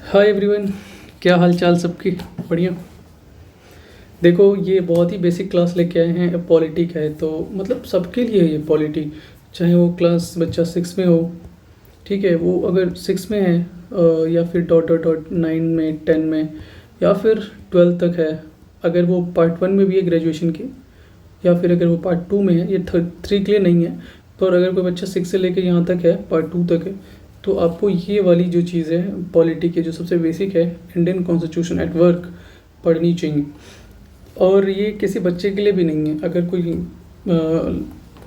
Hi everyone, क्या हाल चाल सबकी। बढ़िया। देखो, ये बहुत ही बेसिक क्लास लेके आए हैं। पॉलिटी का है तो मतलब सबके लिए है ये पॉलिटी। चाहे वो क्लास बच्चा 6 में हो, ठीक है, वो अगर 6 में है या फिर डॉट डॉट डॉट 9 में, 10 में, या फिर 12 तक है। अगर वो पार्ट 1 में भी है ग्रेजुएशन की, या फिर अगर वो पार्ट 2 में है, ये 3 के लिए नहीं है। पर अगर कोई बच्चा 6 से लेकर यहाँ तक है, पार्ट 2 तक है, तो आपको ये वाली जो चीज़ है पॉलिटी की, जो सबसे बेसिक है, इंडियन कॉन्स्टिट्यूशन एट वर्क, पढ़नी चाहिए। और ये किसी बच्चे के लिए भी नहीं है। अगर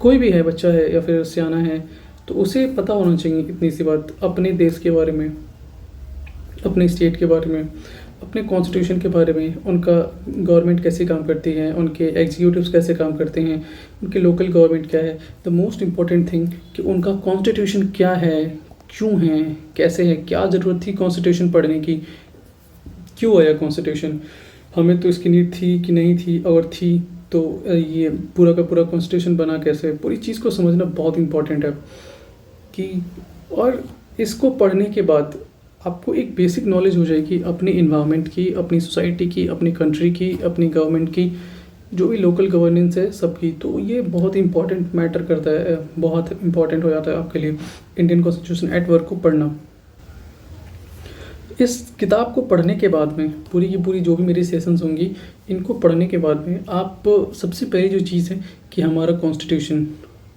कोई भी है, बच्चा है या फिर सियाना है, तो उसे पता होना चाहिए इतनी सी बात अपने देश के बारे में, अपने स्टेट के बारे में, अपने कॉन्स्टिट्यूशन के बारे में, उनका गवर्नमेंट कैसे काम करती है, उनके एग्जीक्यूटिव्स कैसे काम करते हैं, उनकी लोकल गवर्नमेंट क्या है। द मोस्ट इम्पॉर्टेंट थिंग कि उनका कॉन्स्टिट्यूशन क्या है, क्यों है, कैसे है, क्या ज़रूरत थी कॉन्स्टिट्यूशन पढ़ने की, क्यों आया कॉन्स्टिट्यूशन, हमें तो इसकी नीड थी कि नहीं थी, अगर थी तो ये पूरा का पूरा कॉन्स्टिट्यूशन बना कैसे। पूरी चीज़ को समझना बहुत इंपॉर्टेंट है कि, और इसको पढ़ने के बाद आपको एक बेसिक नॉलेज हो जाएगी अपनी इन्वायरमेंट की, अपनी सोसाइटी की, अपनी कंट्री की, अपनी गवर्नमेंट की, जो भी लोकल गवर्नेंस है सबकी। तो ये बहुत इंपॉर्टेंट मैटर करता है, बहुत इंपॉर्टेंट हो जाता है आपके लिए इंडियन कॉन्स्टिट्यूशन एट वर्क को पढ़ना। इस किताब को पढ़ने के बाद में पूरी की पूरी जो भी मेरी सेशंस होंगी, इनको पढ़ने के बाद में आप सबसे पहली जो चीज़ है कि हमारा कॉन्स्टिट्यूशन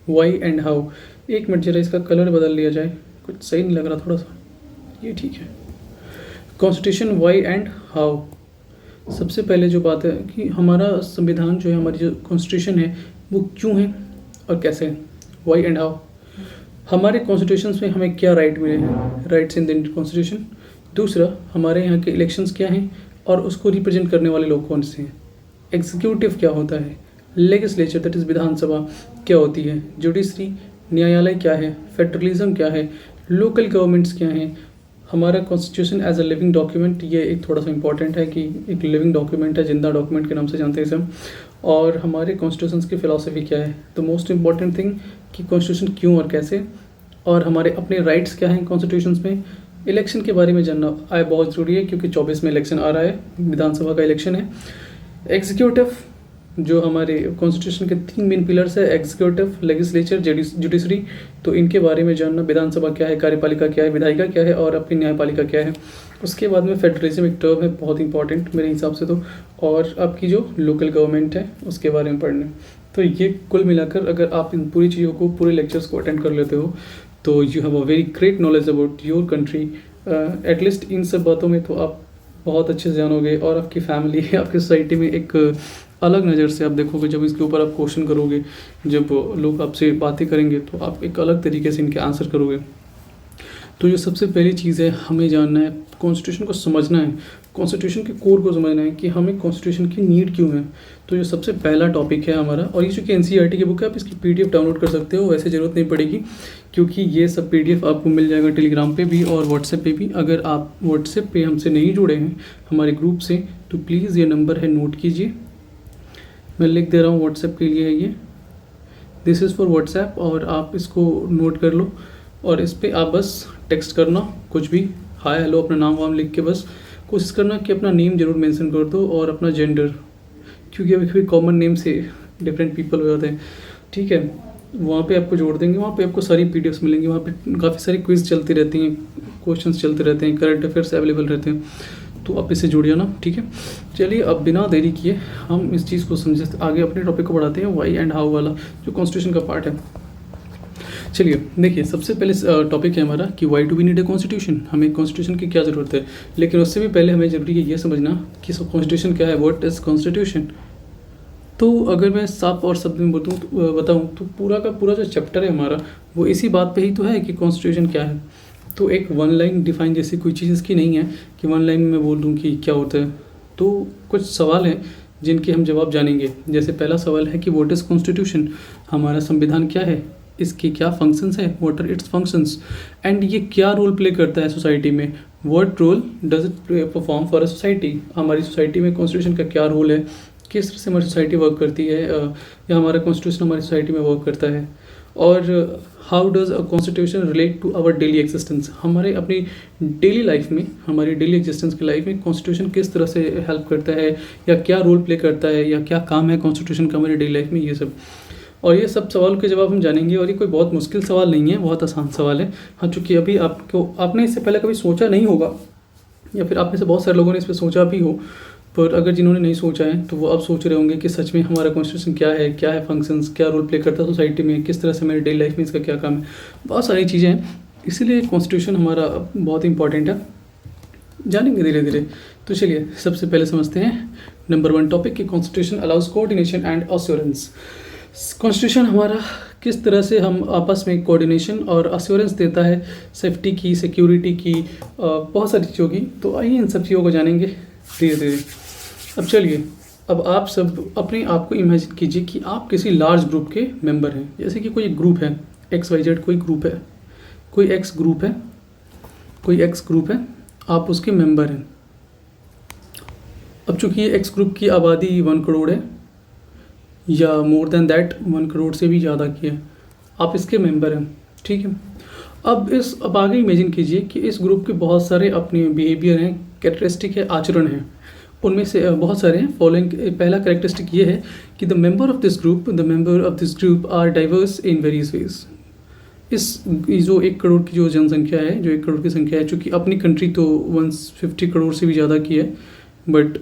वाई एंड हाउ। एक मिनट जरा इसका कलर बदल लिया जाए, कुछ सही नहीं लग रहा थोड़ा सा, ये ठीक है। Constitution why and how. सबसे पहले जो बात है कि हमारा संविधान जो है, हमारी जो कॉन्स्टिट्यूशन है, वो क्यों है और कैसे है। Why and how. हमारे कॉन्स्टिट्यूशन में हमें क्या राइट मिले हैं, rights in the Indian constitution. दूसरा, हमारे यहाँ के इलेक्शंस क्या हैं और उसको रिप्रेजेंट करने वाले लोग कौन से हैं। एग्जीक्यूटिव क्या होता है, लेजिस्लेचर दैट इज़ विधानसभा क्या होती है, जुडिशरी न्यायालय क्या है, फेडरलिज्म क्या है, लोकल गवर्नमेंट्स क्या हैं। हमारा constitution as a living document, ये एक थोड़ा सा इंपॉर्टेंट है कि एक लिविंग डॉक्यूमेंट है, जिंदा डॉक्यूमेंट के नाम से जानते हैं इसे हम। और हमारे कॉन्स्टिट्यूशन की फ़िलासफ़ी क्या है, द मोस्ट इंपॉर्टेंट थिंग कि कॉन्स्टिट्यूशन क्यों और कैसे, और हमारे अपने राइट्स क्या हैं कॉन्स्टिट्यूशन में। इलेक्शन के बारे में जानना आए बहुत ज़रूरी है, क्योंकि 24 में इलेक्शन आ रहा है, विधानसभा का इलेक्शन है। एग्जीक्यूटिव, जो हमारे कॉन्स्टिट्यूशन के 3 मेन पिलर्स है, एग्जीक्यूटिव, लेजिस्लेचर, जुडिशरी, तो इनके बारे में जानना। विधानसभा क्या है, कार्यपालिका क्या है, विधायिका क्या है, और अपनी न्यायपालिका क्या है। उसके बाद में फेडरलिज्म एक टर्म है बहुत इंपॉर्टेंट मेरे हिसाब से तो, और आपकी जो लोकल गवर्नमेंट है उसके बारे में पढ़ने। तो ये कुल मिलाकर अगर आप इन पूरी चीज़ों को, पूरे लेक्चर्स को अटेंड कर लेते हो, तो you have a very great knowledge about your country. At least in सब बातों में तो आप बहुत अच्छे से जानोगे, और आपकी फैमिली, आपकी सोसाइटी में एक अलग नज़र से आप देखोगे। जब इसके ऊपर आप क्वेश्चन करोगे, जब लोग आपसे बातें करेंगे, तो आप एक अलग तरीके से इनके आंसर करोगे। तो ये सबसे पहली चीज़ है, हमें जानना है, कॉन्स्टिट्यूशन को समझना है, कॉन्स्टिट्यूशन के कोर को समझना है कि हमें कॉन्स्टिट्यूशन की नीड क्यों है। तो ये सबसे पहला टॉपिक है हमारा। और ये चूँकि एनसीईआरटी की बुक है, आप इसकी पीडीएफ डाउनलोड कर सकते हो, वैसे ज़रूरत नहीं पड़ेगी, क्योंकि ये सब पीडीएफ आपको मिल जाएगा टेलीग्राम पे भी और व्हाट्सएप पे भी। अगर आप व्हाट्सएप पे हमसे नहीं जुड़े हैं, हमारे ग्रुप से, तो प्लीज़ ये नंबर है, नोट कीजिए, मैं लिख दे रहा हूँ व्हाट्सएप के लिए है ये, दिस इज़ फॉर व्हाट्सएप, और आप इसको नोट कर लो। और इस पर आप बस टेक्स्ट करना कुछ भी, हाय हेलो अपना नाम वाम लिख के, बस कोशिश करना कि अपना नेम ज़रूर मेंशन कर दो और अपना जेंडर, क्योंकि अभी कभी कॉमन नेम से डिफरेंट पीपल हो जाते हैं, ठीक है। वहाँ पे आपको जोड़ देंगे, वहाँ पे आपको सारी पीडीएफ्स मिलेंगी, वहाँ पे काफ़ी सारी क्विज चलती रहती हैं, क्वेश्चंस चलते रहते हैं, करंट अफेयर्स अवेलेबल रहते हैं, तो आप इससे जुड़ जाना, ठीक है। चलिए, अब बिना देरी किए हम इस चीज़ को समझे आगे अपने टॉपिक को बढ़ाते हैं, वाई एंड हाउ वाला जो कॉन्स्टिट्यूशन का पार्ट है। चलिए देखिए, सबसे पहले टॉपिक है हमारा कि why do we need a constitution, हमें कॉन्स्टिट्यूशन की क्या ज़रूरत है। लेकिन उससे भी पहले हमें ज़रूरी है ये समझना कि कॉन्स्टिट्यूशन क्या है, व्हाट इज़ कॉन्स्टिट्यूशन। तो अगर मैं साफ और शब्द में बताऊँ तो पूरा का पूरा जो चैप्टर है हमारा, वो इसी बात पे ही तो है कि कॉन्स्टिट्यूशन क्या है। तो एक वन लाइन डिफाइन जैसी कोई चीज़ इसकी नहीं है कि वन लाइन में मैं बोल दूँ कि क्या होता है। तो कुछ सवाल हैं जिनके हम जवाब जानेंगे। जैसे पहला सवाल है कि व्हाट इज़ कॉन्स्टिट्यूशन, हमारा संविधान क्या है, इसके क्या फंक्शंस हैं, what are its functions, and ये क्या रोल प्ले करता है सोसाइटी में, what role does it perform for a society. हमारी सोसाइटी में कॉन्स्टिट्यूशन का क्या रोल है, किस तरह से हमारी सोसाइटी वर्क करती है, या हमारा कॉन्स्टिट्यूशन हमारी सोसाइटी में वर्क करता है। और how does a constitution relate to our daily existence, हमारे अपनी डेली लाइफ में, हमारी डेली एग्जिस्टेंस की लाइफ में कॉन्स्टिट्यूशन किस तरह से हेल्प करता है, या क्या रोल प्ले करता है, या क्या काम है कॉन्स्टिट्यूशन का हमारी डेली लाइफ में, ये सब। और ये सब सवालों के जवाब हम जानेंगे, और ये कोई बहुत मुश्किल सवाल नहीं है, बहुत आसान सवाल है। हाँ, चूँकि अभी आपने इससे पहले कभी सोचा नहीं होगा, या फिर आप में से बहुत सारे लोगों ने इस पर सोचा भी हो, पर अगर जिन्होंने नहीं सोचा है तो वो अब सोच रहे होंगे कि सच में हमारा कॉन्स्टिट्यूशन क्या है फंक्शंस, क्या रोल प्ले करता है सोसाइटी में, किस तरह से हमारी डेली लाइफ में इसका क्या काम है, बहुत सारी चीज़ें हैं। इसीलिए कॉन्स्टिट्यूशन हमारा बहुत इंपॉर्टेंट है, जानेंगे धीरे धीरे। तो चलिए सबसे पहले समझते हैं नंबर 1 टॉपिक कि constitution allows coordination and assurance. Constitution हमारा किस तरह से हम आपस में कोऑर्डिनेशन और अश्योरेंस देता है, सेफ्टी की, सिक्योरिटी की, बहुत सारी चीज़ों की। तो आइए इन सब चीज़ों को जानेंगे धीरे धीरे। अब चलिए, अब आप सब अपने आप को इमेजिन कीजिए कि आप किसी लार्ज ग्रुप के मेंबर हैं। जैसे कि कोई ग्रुप है XYZ, कोई ग्रुप है, कोई X ग्रुप है, कोई X ग्रुप है, आप उसके मेंबर हैं। अब चूंकि ये X ग्रुप की आबादी 1 करोड़ है, या मोर देन दैट 1 करोड़ से भी ज़्यादा की है, आप इसके मेंबर हैं, ठीक है। अब आगे इमेजिन कीजिए कि इस ग्रुप के बहुत सारे अपने बिहेवियर हैं, कैरेक्टरिस्टिक है, आचरण हैं। उनमें से बहुत सारे हैं। फॉलोइंग पहला कैरेक्टरिस्टिक ये है कि the member of this group are diverse in various ways. जो 1 करोड़ की जो जनसंख्या है, जो 1 करोड़ की संख्या है, चूँकि अपनी कंट्री तो 150 करोड़ से भी ज़्यादा की है, बट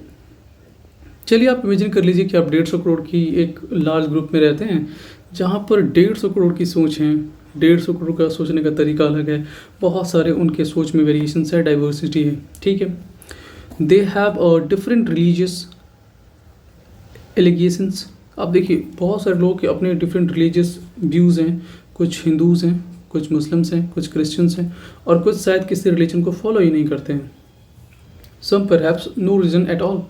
चलिए आप इमेजिन कर लीजिए कि आप 150 करोड़ की एक लार्ज ग्रुप में रहते हैं, जहाँ पर 150 करोड़ की सोच है, 150 करोड़ का सोचने का तरीका अलग है, बहुत सारे उनके सोच में वेरिएशंस है, डाइवर्सिटी है, ठीक है। They have a different religious allegations. आप देखिए बहुत सारे लोग के अपने डिफरेंट रिलीजियस व्यूज़ हैं, कुछ हिंदूज़ हैं, कुछ मुस्लिम्स हैं, कुछ क्रिश्चियंस हैं, और कुछ शायद किसी रिलीजन को फॉलो ही नहीं करते हैं। Some perhaps no religion at all,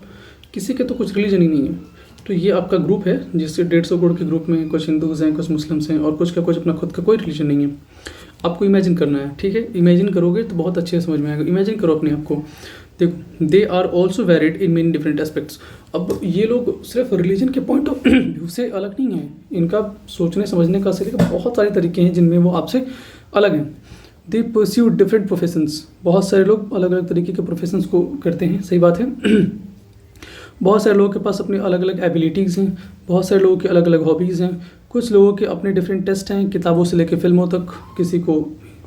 किसी के तो कुछ रिलीजन ही नहीं है। तो ये आपका ग्रुप है जिससे 150 करोड़ के ग्रुप में कुछ हिंदूज़ हैं, कुछ मुस्लिम्स हैं, और कुछ का कुछ अपना खुद का कोई रिलीजन नहीं है। आपको इमेजिन करना है, ठीक है। इमेजिन करोगे तो बहुत अच्छे से समझ में आएगा। इमेजिन करो अपने आप को, देखो they are also varied in many different aspects. अब ये लोग सिर्फ रिलीजन के पॉइंट ऑफ व्यू से अलग नहीं हैं, इनका सोचने समझने का से बहुत सारे तरीके हैं जिनमें वो आपसे अलग हैं। दे परस्यू डिफरेंट प्रोफेशंस, बहुत सारे लोग अलग अलग तरीके के प्रोफेशंस को करते हैं, सही बात है। बहुत सारे लोगों के पास अपने अलग अलग एबिलिटीज़ हैं, बहुत सारे लोगों के अलग अलग हॉबीज़ हैं, कुछ लोगों के अपने डिफरेंट टेस्ट हैं, किताबों से लेकर फिल्मों तक। किसी को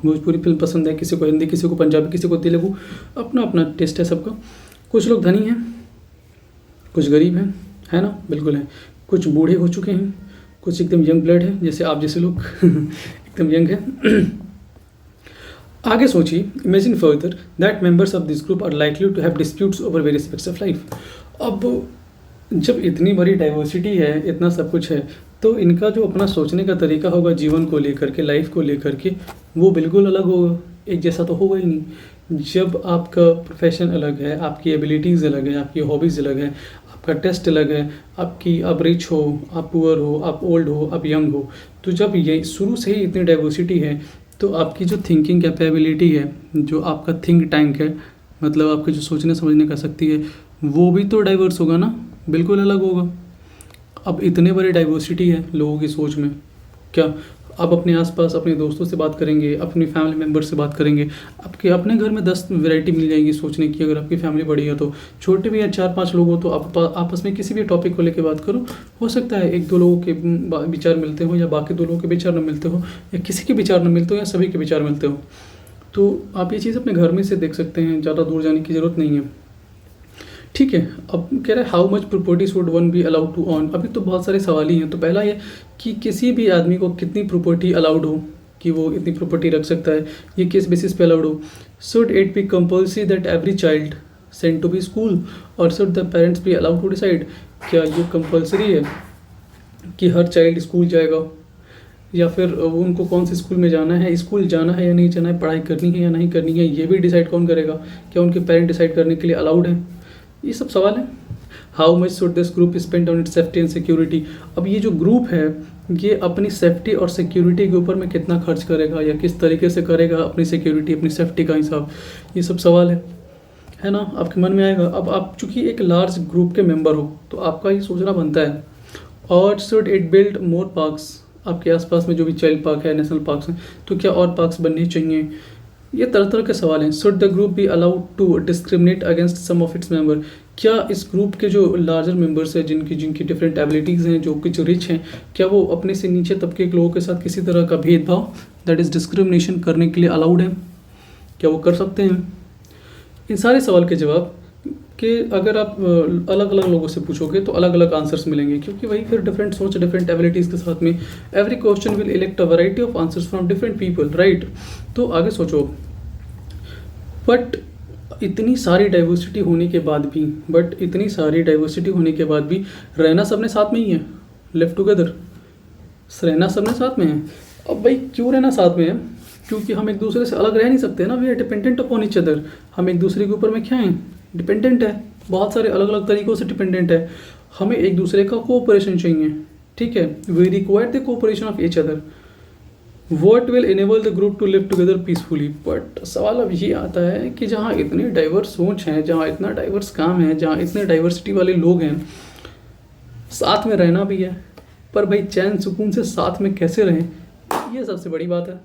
भोजपुरी फिल्म पसंद है, किसी को हिंदी, किसी को पंजाबी, किसी को तेलुगु, अपना अपना टेस्ट है सबका। कुछ लोग धनी हैं, कुछ गरीब हैं, है ना, बिल्कुल है। कुछ बूढ़े हो चुके हैं, कुछ एकदम यंग ब्लड है, जैसे आप जैसे लोग एकदम यंग है। आगे सोचिए, imagine further that members of this group are likely to have disputes over various aspects of life. अब जब इतनी बड़ी डाइवर्सिटी है, इतना सब कुछ है, तो इनका जो अपना सोचने का तरीका होगा जीवन को लेकर के, लाइफ को लेकर के, वो बिल्कुल अलग होगा, एक जैसा तो होगा ही नहीं। जब आपका प्रोफेशन अलग है, आपकी एबिलिटीज़ अलग है, आपकी हॉबीज़ अलग है, आपका टेस्ट अलग है, आप रिच हो, आप पुअर हो, आप ओल्ड हो, आप यंग हो, तो जब ये शुरू से ही इतनी डाइवर्सिटी है, तो आपकी जो थिंकिंग कैपेबिलिटी है, जो आपका थिंक टैंक है, मतलब आपके जो सोचने समझने का शक्ति है, वो भी तो डाइवर्स होगा ना, बिल्कुल अलग होगा। अब इतने बड़े डाइवर्सिटी है लोगों की सोच में, क्या आप अपने आसपास अपने दोस्तों से बात करेंगे, अपनी फैमिली मेम्बर से बात करेंगे, आपके अपने घर में 10 वैरायटी मिल जाएगी सोचने की। अगर आपकी फैमिली बड़ी है तो, छोटे भी या 4-5 लोग हो तो आप आपस में किसी भी टॉपिक को लेकर बात करो, हो सकता है 1-2 लोगों के विचार मिलते हो, या बाकी 2 लोगों के विचार न मिलते हो, या किसी के विचार न मिलते हो, या सभी के विचार मिलते हो। तो आप ये चीज़ अपने घर में से देख सकते हैं, ज़्यादा दूर जाने की ज़रूरत नहीं है, ठीक है। अब कह रहे हैं how much property should one be allowed to own. अभी तो बहुत सारे सवाल ही हैं। तो पहला ये कि किसी भी आदमी को कितनी प्रॉपर्टी अलाउड हो, कि वो इतनी प्रॉपर्टी रख सकता है, ये किस बेसिस पे अलाउड हो। Should it be compulsory that every child sent to be school, और should the parents be allowed to decide. क्या ये कंपल्सरी है कि हर चाइल्ड स्कूल जाएगा, या फिर उनको कौन से स्कूल में जाना है, स्कूल जाना है या नहीं जाना है, पढ़ाई करनी है या नहीं करनी है, ये भी डिसाइड कौन करेगा। क्या उनके पेरेंट डिसाइड करने के लिए अलाउड है, ये सब सवाल है। How much should this group spend on it's safety and security. अब ये जो ग्रुप है, ये अपनी सेफ्टी और सिक्योरिटी के ऊपर में कितना खर्च करेगा, या किस तरीके से करेगा अपनी सिक्योरिटी, अपनी सेफ्टी का हिसाब, ये सब सवाल है ना, आपके मन में आएगा। अब आप चूंकि एक लार्ज ग्रुप के मेंबर हो, तो आपका ये सोचना बनता है। और should it build more parks आपके आसपास में जो भी चाइल्ड पार्क है, नेशनल पार्क्स हैं, तो क्या और पार्क्स बनने चाहिए? ये तरह तरह के सवाल हैं। Should the group be allowed to discriminate against some of its member? क्या इस ग्रुप के जो लार्जर मेंबर्स हैं, जिनकी जिनकी डिफरेंट एबिलिटीज़ हैं, जो कुछ रिच हैं, क्या वो अपने से नीचे तबके के लोगों के साथ किसी तरह का भेदभाव, दैट इज़ डिस्क्रिमिनेशन, करने के लिए अलाउड है? क्या वो कर सकते हैं? इन सारे सवाल के जवाब कि अगर आप अलग अलग लोगों से पूछोगे तो अलग अलग आंसर्स मिलेंगे, क्योंकि वही फिर डिफरेंट सोच, डिफरेंट एबिलिटीज़ के साथ में every question will elect a variety of answers from different people, right? तो आगे सोचो। बट इतनी सारी डाइवर्सिटी होने के बाद भी रहना सबने साथ में ही है, लिव टुगेदर, रहना सबने साथ में है। अब भाई क्यों रहना साथ में है? क्योंकि हम एक दूसरे से अलग रह नहीं सकते ना, we are dependent upon each other. हम एक दूसरे के ऊपर में क्या हैं? डिपेंडेंट है, बहुत सारे अलग अलग तरीक़ों से डिपेंडेंट है। हमें एक दूसरे का कोऑपरेशन चाहिए, ठीक है? We require the cooperation of each other. What will enable the group to live together peacefully? But सवाल अब ये आता है कि जहाँ इतनी डाइवर्स सोच है, जहाँ इतना डाइवर्स काम है, जहाँ इतने डाइवर्सिटी वाले लोग हैं, साथ में रहना भी है, पर भाई चैन सुकून से साथ में कैसे रहें, ये सबसे बड़ी बात है।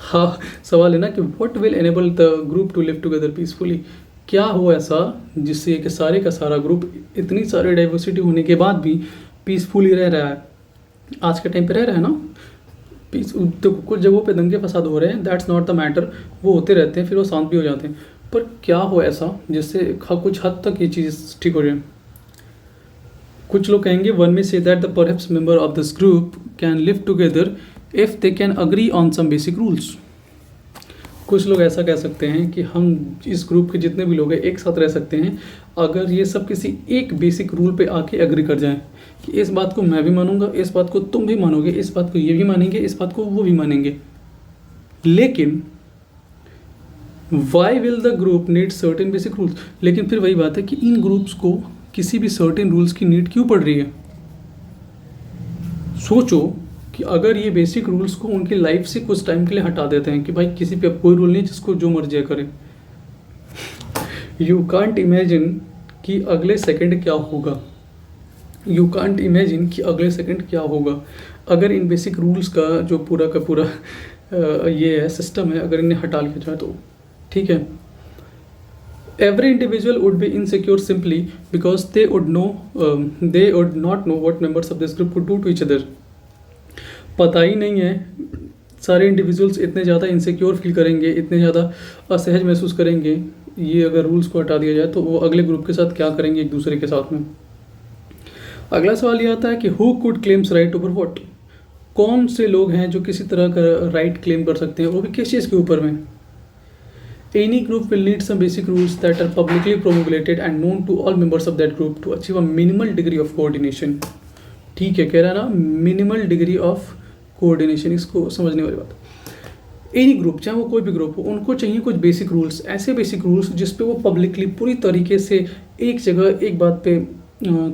हाँ, सवाल है ना कि what will enable the group to live together peacefully? क्या हो ऐसा जिससे कि सारे का सारा ग्रुप इतनी सारी डाइवर्सिटी होने के बाद भी पीसफुली रह रहा है? आज के टाइम पे रह रहा है ना पीस। तो कुछ जगहों पे दंगे फसाद हो रहे हैं, दैट्स नॉट द मैटर, वो होते रहते हैं, फिर वो शांत भी हो जाते हैं। पर क्या हो ऐसा जिससे कुछ हद तक ये चीज़ ठीक हो जाए? कुछ लोग कहेंगे, वन में से that the perhaps member of this group can live together if they can agree on some basic rules. कुछ लोग ऐसा कह सकते हैं कि हम इस ग्रुप के जितने भी लोग हैं एक साथ रह सकते हैं अगर ये सब किसी एक बेसिक रूल पे आके एग्री कर जाएं कि इस बात को मैं भी मानूंगा, इस बात को तुम भी मानोगे, इस बात को ये भी मानेंगे, इस बात को वो भी मानेंगे। लेकिन why will the group need certain basic rules? लेकिन फिर वही बात है कि इन ग्रुप्स को किसी भी सर्टेन रूल्स की नीड क्यों पड़ रही है? सोचो कि अगर ये बेसिक रूल्स को उनकी लाइफ से कुछ टाइम के लिए हटा देते हैं कि भाई किसी पे अब कोई रूल नहीं, जिसको जो मर्जी करे, यू कांट इमेजिन कि अगले सेकंड क्या होगा। यू कांट इमेजिन कि अगले सेकंड क्या होगा अगर इन बेसिक रूल्स का जो पूरा का पूरा ये है सिस्टम है, अगर इन्हें हटा लिया जाए तो, ठीक है? Every individual would be insecure simply because they would not know what members of this group would do to each other. पता ही नहीं है, सारे इंडिविजुअल्स इतने ज़्यादा इनसिक्योर फील करेंगे, इतने ज़्यादा असहज महसूस करेंगे ये अगर रूल्स को हटा दिया जाए, तो वो अगले ग्रुप के साथ क्या करेंगे एक दूसरे के साथ में। अगला सवाल ये आता है कि who could claims right over what? कौन से लोग हैं जो किसी तरह का राइट क्लेम कर सकते हैं, वो भी किस चीज़ के ऊपर में? Any group will need some basic rules that are publicly promulgated and known to all members of that group to achieve a minimal degree of coordination. ठीक है, कह रहा है ना मिनिमल डिग्री ऑफ कोऑर्डिनेशन, इसको समझने वाली बात। एनी ग्रुप, चाहे वो कोई भी ग्रुप हो, उनको चाहिए कुछ बेसिक रूल्स, ऐसे बेसिक रूल्स जिस पे वो पब्लिकली पूरी तरीके से एक जगह एक बात पे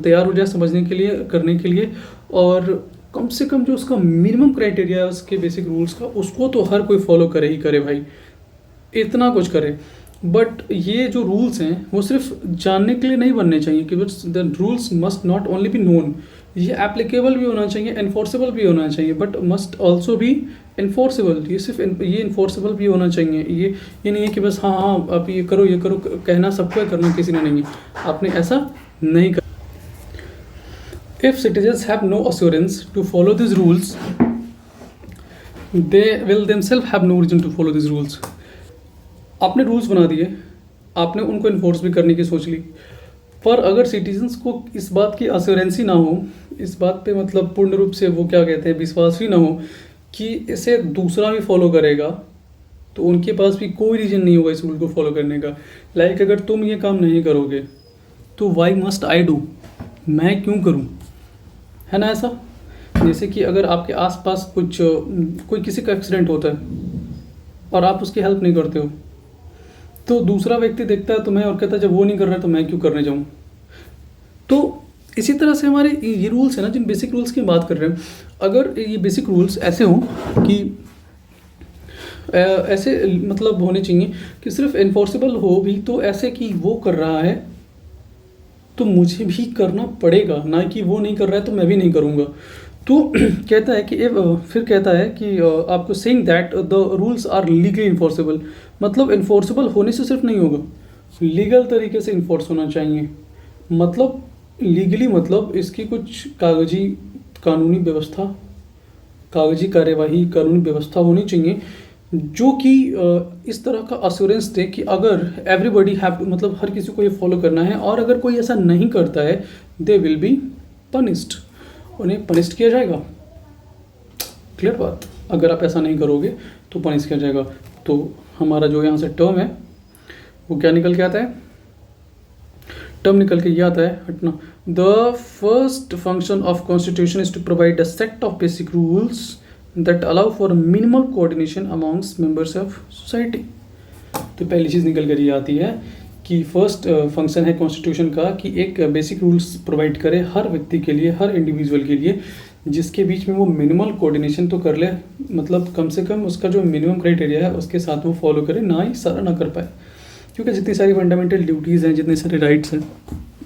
तैयार हो जाए समझने के लिए, करने के लिए, और कम से कम जो उसका मिनिमम क्राइटेरिया है उसके बेसिक रूल्स का, उसको तो हर कोई फॉलो करे ही करे भाई, इतना कुछ करे। बट ये जो रूल्स हैं वो सिर्फ जानने के लिए नहीं बनने चाहिए कि the rules must not only be known, ये एप्लीकेबल भी होना चाहिए, एनफोर्सेबल भी होना चाहिए, but must also be enforceable. ये सिर्फ ये एनफोर्सेबल भी होना चाहिए, ये नहीं है कि बस हाँ आप ये करो कहना सबको है, करना किसी ने नहीं है, आपने ऐसा नहीं कर। If citizens have no assurance to follow this rules, they will themselves have no reason to follow this rules. आपने रूल्स बना दिए, आपने उनको इन्फोर्स भी करने की सोच ली, पर अगर सिटीजन्स को इस बात की अश्योरेंस ही ना हो, इस बात पे मतलब पूर्ण रूप से वो क्या कहते हैं विश्वास ही ना हो कि इसे दूसरा भी फॉलो करेगा, तो उनके पास भी कोई रीज़न नहीं होगा इस रूल को फॉलो करने का। लाइक अगर तुम ये काम नहीं करोगे तो वाई मस्ट आई डू, मैं क्यों करूँ, है ना ऐसा? जैसे कि अगर आपके आसपास कोई किसी का एक्सीडेंट होता है और आप उसकी हेल्प नहीं करते हो, तो दूसरा व्यक्ति देखता है तुम्हें और कहता है जब वो नहीं कर रहा है तो मैं क्यों करने जाऊँ। तो इसी तरह से हमारे ये रूल्स है ना, जिन बेसिक रूल्स की बात कर रहे हैं, अगर ये बेसिक रूल्स ऐसे हों कि ऐसे मतलब होने चाहिए कि सिर्फ इन्फोर्सेबल हो भी तो ऐसे कि वो कर रहा है तो मुझे भी करना पड़ेगा, ना कि वो नहीं कर रहा है तो मैं भी नहीं करूँगा। तो कहता है कि फिर कहता है कि आपको saying that the rules are legally enforceable, मतलब इन्फोर्सेबल होने से सिर्फ नहीं होगा, लीगल तरीके से इन्फोर्स होना चाहिए। मतलब लीगली मतलब इसकी कुछ कानूनी व्यवस्था, कागजी कार्यवाही, कानूनी व्यवस्था होनी चाहिए जो कि इस तरह का अश्योरेंस दे कि अगर एवरीबडी हैव, मतलब हर किसी को ये फॉलो करना है, और अगर कोई ऐसा नहीं करता है दे विल बी पनिश्ड, उन्हें पनिश किया जाएगा। क्लियर बात, अगर आप ऐसा नहीं करोगे तो पनिश किया जाएगा। तो हमारा जो यहाँ से टर्म है वो क्या निकल के आता है, टर्म निकल के ये आता है, हटना, the first function of constitution is to provide a set of basic rules that allow for minimal coordination amongst members of society. तो पहली चीज़ निकल कर ये आती है कि फर्स्ट फंक्शन है कॉन्स्टिट्यूशन का कि एक बेसिक रूल्स प्रोवाइड करे हर व्यक्ति के लिए, हर इंडिविजुअल के लिए, जिसके बीच में वो मिनिमल कोऑर्डिनेशन तो कर ले, मतलब कम से कम उसका जो मिनिमम क्राइटेरिया है उसके साथ वो फॉलो करे, ना ही सारा ना कर पाए। क्योंकि जितनी सारी फंडामेंटल ड्यूटीज़ हैं, जितने सारे राइट्स हैं,